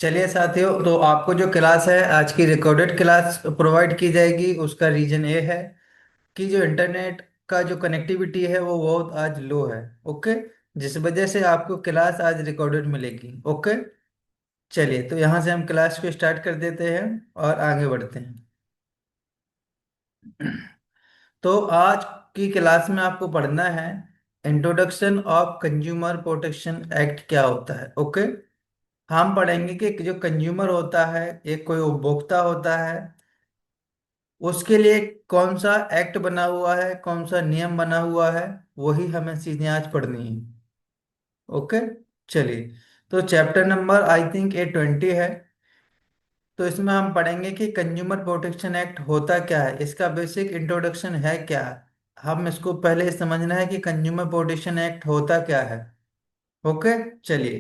चलिए साथियों, तो आपको जो क्लास है आज की रिकॉर्डेड क्लास प्रोवाइड की जाएगी। उसका रीजन ये है कि जो इंटरनेट का जो कनेक्टिविटी है वो बहुत आज लो है। ओके। जिस वजह से आपको क्लास आज रिकॉर्डेड मिलेगी। ओके। चलिए, तो यहाँ से हम क्लास को स्टार्ट कर देते हैं और आगे बढ़ते हैं। तो आज की क्लास में आपको पढ़ना है introduction of consumer protection act क्या होता है। ओके। हम पढ़ेंगे कि जो कंज्यूमर होता है, एक कोई उपभोक्ता होता है, उसके लिए कौन सा एक्ट बना हुआ है, कौन सा नियम बना हुआ है, वही हमें चीजें आज पढ़नी है। ओके। चलिए, तो chapter number I think A20 है। तो इसमें हम पढ़ेंगे कि कंज्यूमर प्रोटेक्शन एक्ट होता क्या है, इसका बेसिक इंट्रोडक्शन है क्या। हम इसको पहले समझना है कि कंज्यूमर प्रोटेक्शन एक्ट होता क्या है। ओके। चलिए,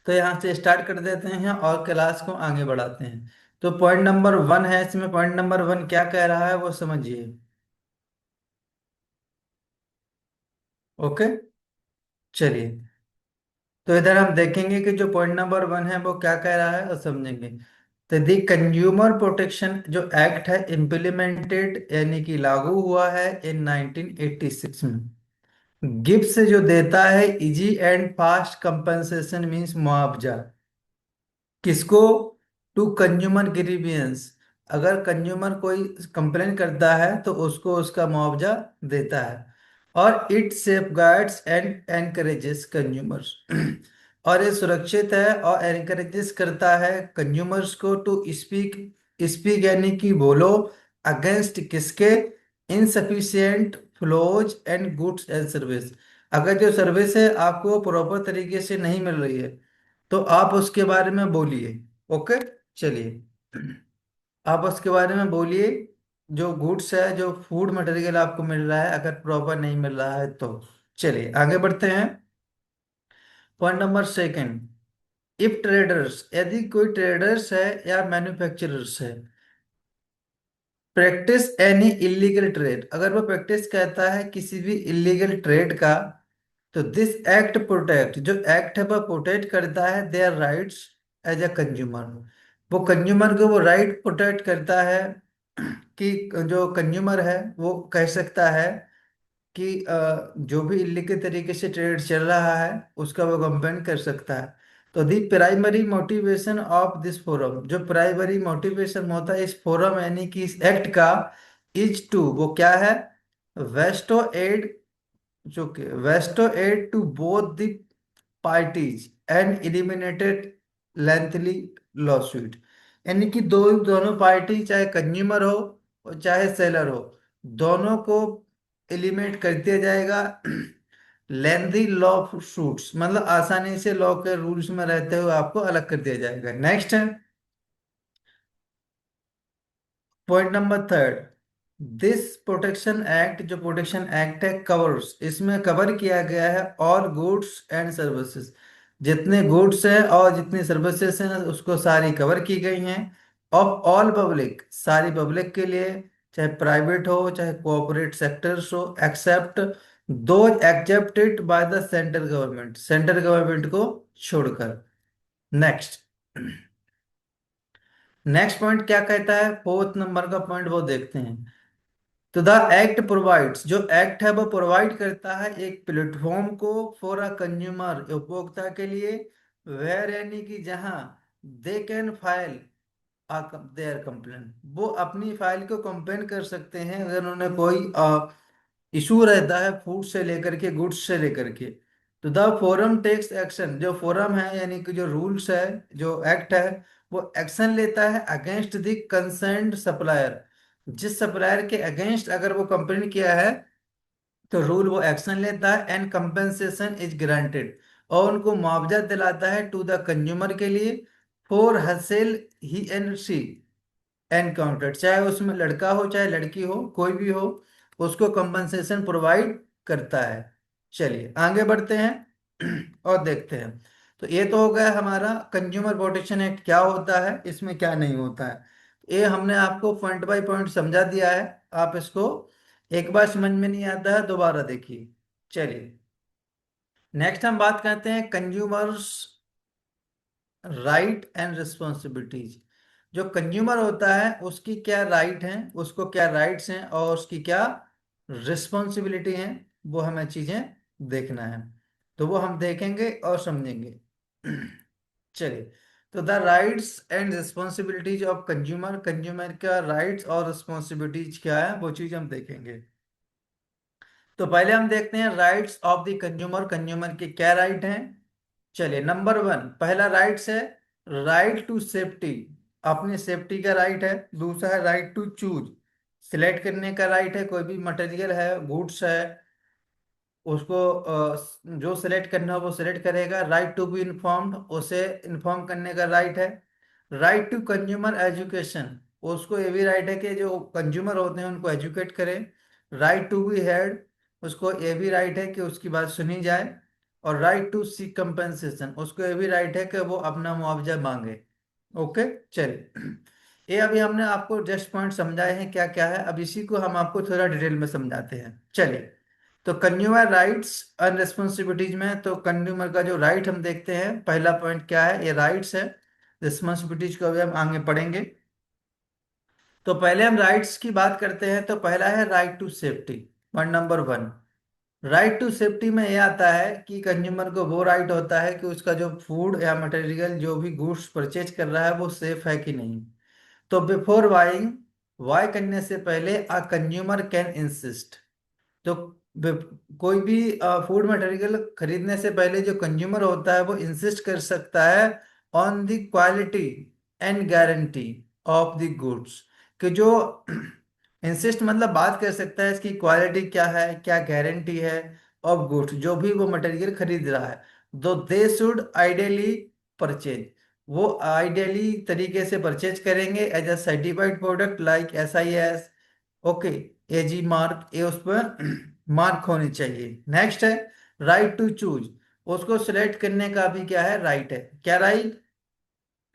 तो यहाँ से स्टार्ट कर देते हैं और क्लास को आगे बढ़ाते हैं। तो पॉइंट नंबर 1 है, इसमें पॉइंट नंबर 1 क्या कह रहा है वो समझिए। ओके। चलिए, तो इधर हम देखेंगे कि जो पॉइंट नंबर 1 है वो क्या कह रहा है और समझेंगे। तो दी कंज्यूमर प्रोटेक्शन जो एक्ट है इम्प्लीमेंटेड यानी कि लागू हुआ है इन 1986 में। गिब्स जो देता है easy and fast compensation means मुआवजा। किसको? To consumer grievance. अगर कंज्यूमर कोई कंप्लेन करता है तो उसको उसका मुआवजा देता है। और it safeguards and encourages consumers. और ये सुरक्षित है और एनकरेजेस करता है कंज्यूमर्स को टू स्पीक। स्पीक यानी कि बोलो। अगेंस्ट किसके? Insufficient flows and goods and service. अगर जो सर्विस है आपको प्रॉपर तरीके से नहीं मिल रही है तो आप उसके बारे में बोलिए। ओके। चलिए, आप उसके बारे में बोलिए। जो गुड्स है, जो फूड मटेरियल आपको मिल रहा है, अगर प्रॉपर नहीं मिल रहा है तो। चलिए आगे बढ़ते हैं। Point number second. If traders, यदि कोई ट्रेडर्स है या मैन्युफैक्चरर्स है, प्रैक्टिस एनी इलीगल ट्रेड, अगर वो प्रैक्टिस कहता है किसी भी इलीगल ट्रेड का, तो दिस एक्ट प्रोटेक्ट, जो एक्ट है वह प्रोटेक्ट करता है their rights as a consumer. वो कंज्यूमर को वो राइट प्रोटेक्ट करता है कि जो कंज्यूमर है वो कह सकता है कि जो भी इलीगल तरीके से ट्रेड चल रहा है उसका वो कंप्लेन कर सकता है। तो the primary motivation of this forum, जो प्राइमरी मोटिवेशन होता है इस फोरम यानी कि इस एक्ट का, इज टू, वो क्या है? वेस्टो एड, जो कि wasted to both the parties and eliminated lengthy lawsuit. यानी कि दोनों पार्टी, चाहे कंज्यूमर हो और चाहे सेलर हो, दोनों को एलिमिनेट कर दिया जाएगा। लेंथी लॉ सूट्स मतलब आसानी से लॉ के रूल्स में रहते हुए आपको अलग कर दिया जाएगा। नेक्स्ट है point number third. This protection act, जो प्रोटेक्शन एक्ट है, कवर्स, इसमें कवर किया गया है ऑल गुड्स एंड सर्विसेज। जितने गुड्स हैं और जितनी सर्विसेज हैं उसको सारी कवर की गई हैं। ऑफ ऑल पब्लिक, सारी पब्लिक के लिए, चाहे प्राइवेट हो चाहे कोऑपरेट सेक्टर्स हो, एक्सेप्ट दो accepted by the central government, central government को छोड़कर। नेक्स्ट। नेक्स्ट पॉइंट क्या कहता है, फोर्थ नंबर का पॉइंट वो देखते हैं। तो द एक्ट प्रोवाइड्स, जो एक्ट है वो प्रोवाइड करता है एक प्लेटफॉर्म को फॉर अ कंज्यूमर, उपभोक्ता के लिए, वेयर यानी कि जहां they can file there complain, वो अपनी फाइल को कंप्लेन कर सकते हैं अगर उन्हें कोई इशू रहता है फूड से लेकर के गुड्स से लेकर के। तो द फोरम टेक्स एक्शन, जो फोरम है यानी कि जो रूल्स है, जो एक्ट है, वो एक्शन लेता है अगेंस्ट द कंसर्न्ड सप्लायर। जिस सप्लायर के अगेंस्ट अगर वो कंप्लेन किया है तो रूल वो एक्शन लेता है एंड कंपेंसेशन इज ग्रांटेड, और उनको मुआवजा दिलाता है टू द कंज्यूमर के लिए, for hassle he and she encountered, चाहे उसमें लड़का हो चाहे लड़की हो, कोई भी हो, उसको कंपनसेशन प्रोवाइड करता है। चलिए आगे बढ़ते हैं और देखते हैं। तो ये तो हो गया हमारा कंज्यूमर प्रोटेक्शन एक्ट क्या होता है, इसमें क्या नहीं होता है। ये हमने आपको पॉइंट बाय पॉइंट समझा दिया है। आप इसको एक बार समझ में नहीं आता है दोबारा देखिए। चलिए, नेक्स्ट हम बात करते हैं कंज्यूमर्स राइट एंड रिस्पॉन्सिबिलिटीज। जो कंज्यूमर होता है उसकी क्या राइट है, उसको क्या राइट्स हैं और उसकी क्या रिस्पॉन्सिबिलिटी है, वो हमें चीजें देखना है। तो वो हम देखेंगे और समझेंगे। चलिए, तो the rights and responsibilities of consumer, consumer का राइट्स और रिस्पॉन्सिबिलिटीज क्या है वो चीज हम देखेंगे। तो पहले हम देखते हैं rights of the consumer, consumer के क्या राइट हैं। चलिए, नंबर वन पहला राइट्स है राइट टू सेफ्टी, अपनी सेफ्टी का राइट है। दूसरा है राइट टू चूज, सिलेक्ट करने का राइट है। कोई भी मटेरियल है, गुड्स है, उसको जो सिलेक्ट करना हो वो सिलेक्ट करेगा। राइट टू बी इन्फॉर्म्ड, उसे इन्फॉर्म करने का राइट है। राइट टू कंज्यूमर एजुकेशन, उसको ये भी राइट है कि जो कंज्यूमर होते हैं उनको एजुकेट करें। राइट टू बी हेard, उसको ये भी राइट है कि उसकी बात सुनी जाए। और राइट टू सीक कंपेंसेशन, उसको ये भी राइट है कि वो अपना मुआवजा मांगे। ओके, चलिए। ये अभी हमने आपको जस्ट पॉइंट समझाए हैं क्या क्या है, अब इसी को हम आपको थोड़ा डिटेल में समझाते हैं। चलिए, तो कंज्यूमर राइट्स एंड रिस्पॉन्सिबिलिटीज में तो कंज्यूमर का जो राइट हम देखते हैं, पहला पॉइंट क्या है, ये राइट्स है। रिस्पॉन्सिबिलिटीज को अभी हम आगे पढ़ेंगे। तो पहले हम राइट्स की बात करते हैं, तो पहला है right to safety. Point number one, right to safety में यह आता है कि कंज्यूमर को वो राइट होता है कि उसका जो फूड या मटेरियल जो भी गुड्स परचेज कर रहा है वो सेफ है कि नहीं। तो बिफोर बाइंग, बाय करने से पहले अ कंज्यूमर कैन इंसिस्ट। तो कोई भी फूड मटेरियल खरीदने से पहले जो कंज्यूमर होता है वो इंसिस्ट कर सकता है on the quality and guarantee of the goods, कि जो इंसिस्ट मतलब बात कर सकता है इसकी क्वालिटी क्या है, क्या गारंटी है ऑफ गुड्स, जो भी वो मटेरियल खरीद रहा है। Though they should ideally purchase, वो आइडियली तरीके से परचेज करेंगे as a certified product like SIS। Okay, AG mark, ये उस पर मार्क होनी चाहिए। नेक्स्ट है राइट टू चूज, उसको सिलेक्ट करने का भी क्या है, राइट है। क्या राइट,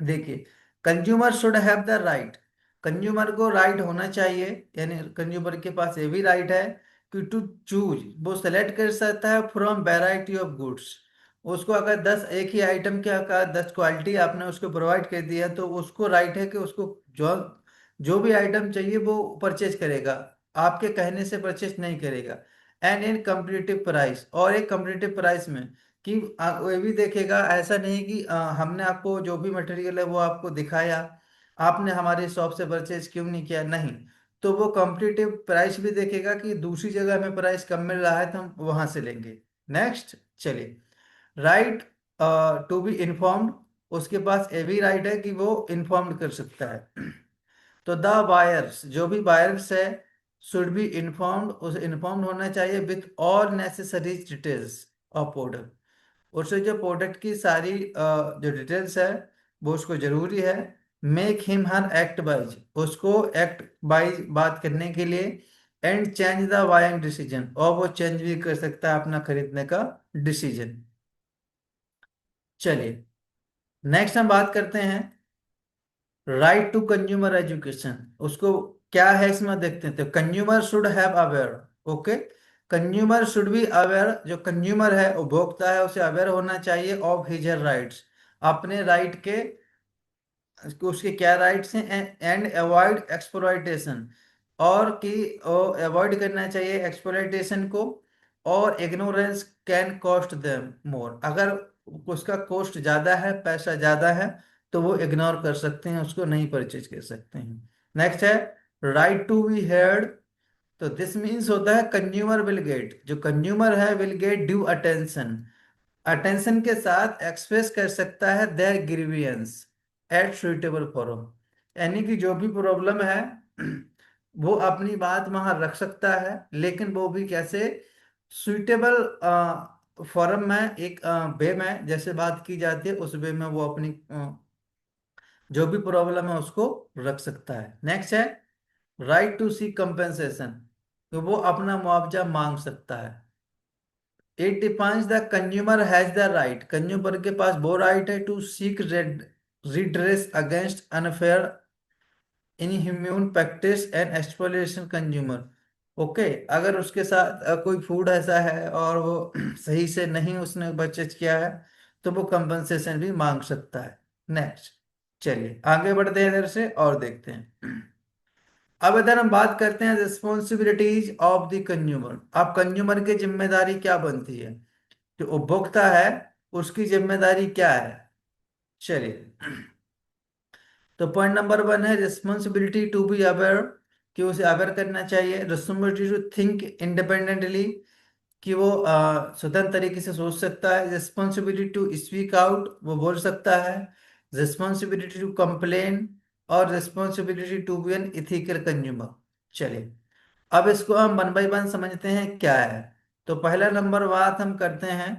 देखिए, consumer should have the right, consumer को राइट होना चाहिए, यानी कंज्यूमर के पास ये भी राइट है कि टू चूज, वो सेलेक्ट कर सकता है फ्रॉम वैरायटी ऑफ गुड्स। उसको अगर 10 एक ही आइटम के अगर 10 क्वालिटी आपने उसको प्रोवाइड कर दिया तो उसको राइट है कि उसको जो जो भी आइटम चाहिए वो परचेज करेगा, आपके कहने से परचेज नहीं करेगा। एंड इन कम्पिटिटिव प्राइस, और एक कम्पिटिटिव प्राइस में, कि वो भी देखेगा, ऐसा नहीं कि हमने आपको जो भी मटेरियल है वो आपको दिखाया, आपने हमारी शॉप से परचेज क्यों नहीं किया, नहीं। तो वो कॉम्पिटिटिव प्राइस भी देखेगा कि दूसरी जगह हमें प्राइस कम मिल रहा है तो हम वहां से लेंगे। नेक्स्ट, चलिए, राइट टू बी इन्फॉर्म्ड, उसके पास ये भी राइट है कि वो इन्फॉर्म्ड कर सकता है। तो द बायर्स, जो भी बायर्स है, शुड बी इन्फॉर्म्ड, उसे इन्फॉर्म्ड होना चाहिए with all necessary details of product, उससे जो प्रोडक्ट की सारी जो डिटेल्स है वो उसको जरूरी है। Make him her act wise, उसको एक्ट वाइज बात करने के लिए। And change the buying decision, और वो चेंज भी कर सकता है अपना खरीदने का डिसीजन। चलिए, नेक्स्ट हम बात करते हैं राइट टू कंज्यूमर एजुकेशन, उसको क्या है इसमें देखते हैं। तो consumer should have aware, okay, consumer should be aware, जो कंज्यूमर है उपभोक्ता है उसे अवेयर होना चाहिए ऑफ हिज राइट्स, अपने राइट के, उसके क्या राइट्स हैं। एंड अवॉइड एक्सप्लॉयटेशन, और कि अवॉइड करना चाहिए एक्सप्लॉयटेशन को। और ignorance can cost them more, अगर उसका कॉस्ट ज्यादा है, पैसा ज्यादा है, तो वो इग्नोर कर सकते हैं, उसको नहीं परचेज कर सकते हैं। नेक्स्ट है राइट टू बी हेard, तो दिस मीन्स होता है कंज्यूमर विल गेट, जो कंज्यूमर है will get due attention, attention के साथ एक्सप्रेस कर सकता है their grievance at suitable forum, यानी कि जो भी प्रॉब्लम है वो अपनी बात वहां रख सकता है, लेकिन वो भी कैसे, सुइटेबल फोरम में, एक वे में जैसे बात की जाती है उस वे में वो अपनी जो भी प्रॉब्लम है उसको रख सकता है। नेक्स्ट है राइट टू सी कंपेंसेशन, तो वो अपना मुआवजा मांग सकता है। It defines the consumer has the right, consumer के पास वो राइट है to seek redress against unfair inhuman practice and exploitation consumer. Okay, अगर उसके साथ कोई फूड ऐसा है और वो सही से नहीं उसने परचेज किया है तो वो कंपनसेशन भी मांग सकता है। नेक्स्ट, चलिए आगे बढ़ते हैं इधर से और देखते हैं। अब इधर हम बात करते हैं रिस्पॉन्सिबिलिटीज ऑफ द कंज्यूमर। अब कंज्यूमर की जिम्मेदारी क्या बनती है, जो उपभोक्ता है उसकी जिम्मेदारी क्या है। चलिए, तो पॉइंट नंबर वन है रिस्पॉन्सिबिलिटी टू बी अवेयर, कि उसे अवेयर करना चाहिए। रिस्पॉन्सिबिलिटी टू थिंक इंडिपेंडेंटली, कि वो स्वतंत्र तरीके से सोच सकता है। रिस्पॉन्सिबिलिटी टू स्पीक आउट, वो बोल सकता है। रिस्पॉन्सिबिलिटी टू कंप्लेन, और responsibility to be an ethical consumer. चलिए, अब इसको हम वन बाय वन समझते हैं क्या है। तो पहला नंबर बात हम करते हैं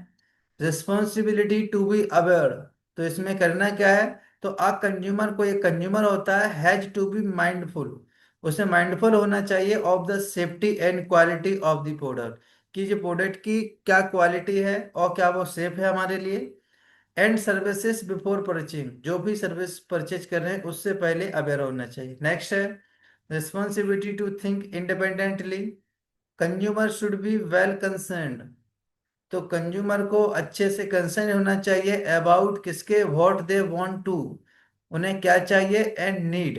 रिस्पॉन्सिबिलिटी टू बी अवेयर। तो इसमें करना क्या है, तो आ कंज्यूमर, को एक कंज्यूमर होता है, हैज टू बी माइंडफुल, उसे माइंडफुल होना चाहिए of the safety and quality of the product, कि जो प्रोडक्ट की क्या क्वालिटी है और क्या वो सेफ है हमारे लिए। एंड सर्विसेज बिफोर परचेजिंग, जो भी सर्विस परचेज कर रहे हैं उससे पहले अवेयर होना चाहिए। नेक्स्ट है responsibility to think independently, consumer should be well concerned. तो कंज्यूमर को अच्छे से कंसर्न होना चाहिए अबाउट किसके, व्हाट दे वांट टू, उन्हें क्या चाहिए, एंड नीड,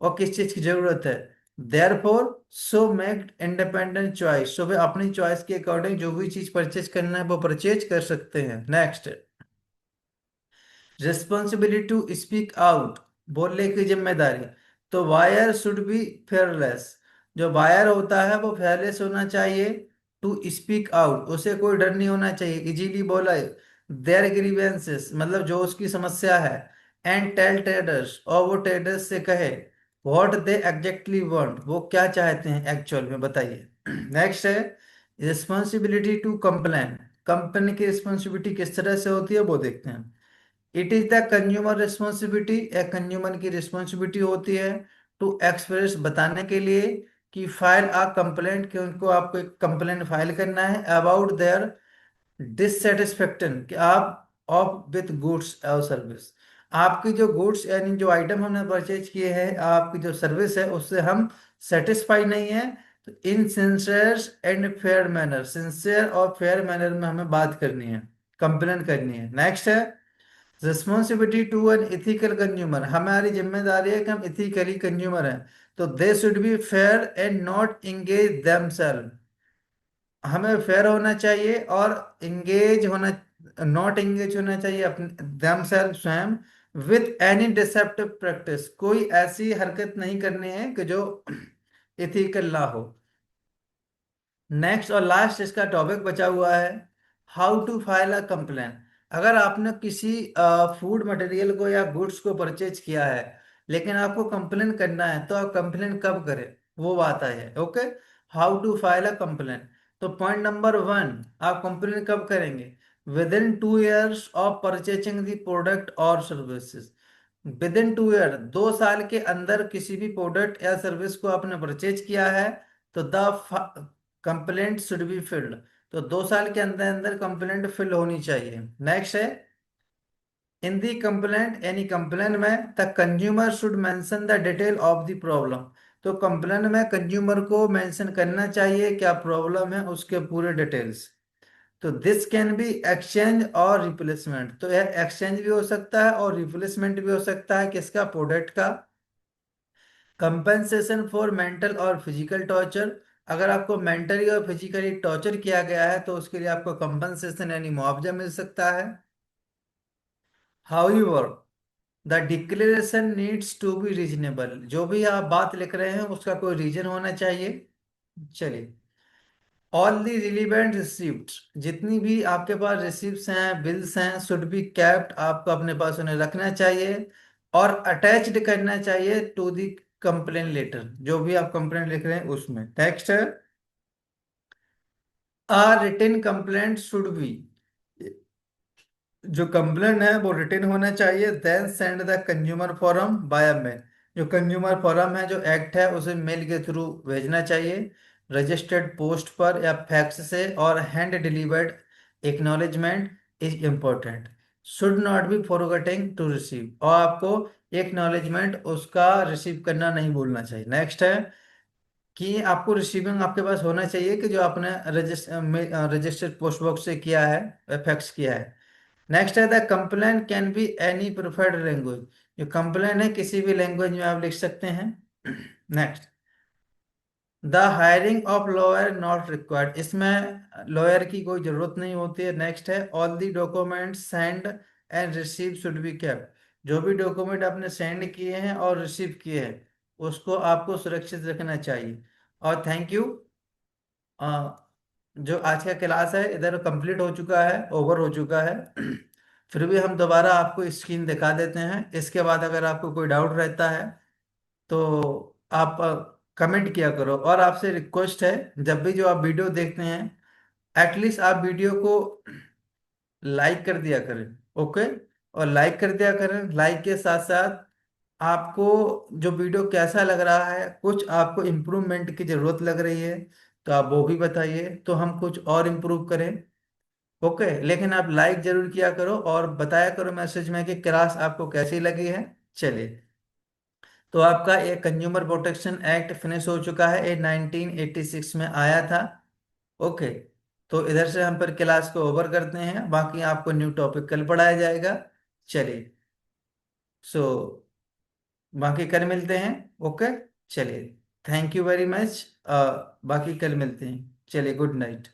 और किस चीज की जरूरत है। Therefore so make independent choice, so वे अपनी चॉइस के अकॉर्डिंग जो भी चीज परचेज करना है वो परचेज कर सकते हैं। Next, responsibility to speak out, बोलने की जिम्मेदारी। तो वायर शुड बी फेयरलेस, जो वायर होता है वो फेयरलेस होना चाहिए। टू स्पीक आउट, उसे कोई डर नहीं होना चाहिए, इजीली बोला देयर ग्रीवेंसेस, मतलब जो उसकी समस्या है। एंड टेल ट्रेडर्स, और वो ट्रेडर्स से कहे व्हाट दे एग्जैक्टली वांट, वो क्या चाहते हैं एक्चुअल में, बताइए। नेक्स्ट है रिस्पॉन्सिबिलिटी टू कंप्लेन, कंपनी की रिस्पॉन्सिबिलिटी किस तरह से होती है वो देखते हैं। It is the consumer responsibility, एक कंज्यूमर की रिस्पॉन्सिबिलिटी होती है टू एक्सप्रेस, बताने के लिए, कि फाइल आ कंप्लेंट, कि उनको आपको एक कंप्लेंट फाइल करना है अबाउट देयर डिससेटिस्फेक्शन, कि आप ऑफ विथ गुड्स और सर्विस, आपकी जो गुड्स यानी जो आइटम हमने परचेज किए हैं, आपकी जो सर्विस है उससे हम सेटिस्फाई नहीं है। तो in sincere and fair manner, sincere और फेयर मैनर में हमें बात करनी है, कंप्लेन करनी है। नेक्स्ट है responsibility to an ethical consumer, हमारी जिम्मेदारी है कि हम इथिकली कंज्यूमर हैं। तो they should be fair and not engage themselves, हमें फेयर होना चाहिए और इंगेज होना, नॉट इंगेज होना चाहिए अपने देमसेल्फ, स्वयं, विथ एनी डिसेप्टिव प्रैक्टिस, कोई ऐसी हरकत नहीं करनी है कि जो इथिकल ना हो। नेक्स्ट और लास्ट इसका टॉपिक बचा हुआ है how to file a complain. अगर आपने किसी फूड मटेरियल को या गुड्स को परचेज किया है लेकिन आपको कंप्लेन करना है, तो आप कंप्लेन कब करें, वो बात आई है। Okay, how to file a complain. तो पॉइंट नंबर वन, आप कंप्लेन कब करेंगे, within 2 years of purchasing the product और सर्विसेज। विद इन 2 year, 2 साल के अंदर किसी भी प्रोडक्ट या सर्विस को आपने परचेज किया है, तो the complaint should be filled, तो 2 साल के अंदर अंदर कंप्लेंट फिल होनी चाहिए। नेक्स्ट है इन दी कंप्लेंट, यानी कंप्लेंट में the consumer should mention the detail of the problem. तो कंप्लेंट में कंज्यूमर को मेंशन करना चाहिए क्या प्रॉब्लम है, उसके पूरे डिटेल्स। तो दिस कैन बी एक्सचेंज और रिप्लेसमेंट, तो यह एक्सचेंज भी हो सकता है और रिप्लेसमेंट भी हो सकता है किसका, प्रोडक्ट का। कंपेंसेशन फॉर मेंटल और फिजिकल टॉर्चर, अगर आपको मेंटली और फिजिकली टॉर्चर किया गया है तो उसके लिए आपको कंपेंसेशन यानी मुआवजा मिल सकता है। However the declaration needs to be reasonable, जो भी आप बात लिख रहे हैं उसका कोई रीजन होना चाहिए। चलिए, ऑल दी रिलीवेंट रिसिप्ट, जितनी भी आपके पास रिसिप्ट्स हैं, बिल्स हैं, शुड बी कैप्ट, आपको अपने पास उन्हें रखना चाहिए और अटैच्ड करना चाहिए टू दी कंप्लेन लेटर, जो भी आप कंप्लेन लिख रहे हैं उसमें। नेक्स्ट है a written complaint should be, जो कंप्लेंट है वो रिटन होना चाहिए। Then send the consumer forum by mail, जो कंज्यूमर फॉरम है जो एक्ट है उसे मेल के थ्रू भेजना चाहिए, रजिस्टर्ड पोस्ट पर या फैक्स से, और hand delivered acknowledgement is important, should not be forgetting to receive, और आपको एक्नॉलेजमेंट उसका रिसीव करना नहीं भूलना चाहिए। नेक्स्ट है कि आपको रिसीविंग आपके पास होना चाहिए कि जो आपने रजिस्टर्ड पोस्ट बॉक्स से किया है, फैक्स किया है। नेक्स्ट है the complain can be any preferred language. जो कंप्लेन है किसी भी लैंग्वेज में आप लिख सकते हैं। Next, the hiring of lawyer not required, इसमें लॉयर की कोई जरूरत नहीं होती है। नेक्स्ट है all the document send and receive should be kept, जो भी डॉक्यूमेंट आपने सेंड किए हैं और रिसीव किए हैं उसको आपको सुरक्षित रखना चाहिए। और थैंक यू। जो आज का क्लास है इधर कंप्लीट हो चुका है, ओवर हो चुका है। फिर भी हम दोबारा आपको स्क्रीन दिखा देते हैं। इसके बाद अगर आपको कोई डाउट रहता है तो आप कमेंट किया करो। और आपसे रिक्वेस्ट है, जब भी जो आप वीडियो देखते हैं एटलीस्ट आप वीडियो को लाइक कर दिया करें। ओके, और लाइक कर दिया करें। लाइक के साथ साथ आपको जो वीडियो कैसा लग रहा है, कुछ आपको इम्प्रूवमेंट की जरूरत लग रही है तो आप वो भी बताइए तो हम कुछ और इम्प्रूव करें। ओके, लेकिन आप लाइक जरूर किया करो और बताया करो मैसेज में कि क्लास आपको कैसी लगी है। चलिए, तो आपका ये कंज्यूमर प्रोटेक्शन एक्ट फिनिश हो चुका है। ये 1986 में आया था। ओके, तो इधर से हम फिर क्लास को ओवर करते हैं, बाकी आपको न्यू टॉपिक कल पढ़ाया जाएगा। चलिए, सो बाकी कल मिलते हैं। ओके, चलिए, थैंक यू वेरी मच। बाकी कल मिलते हैं। चलिए, गुड नाइट।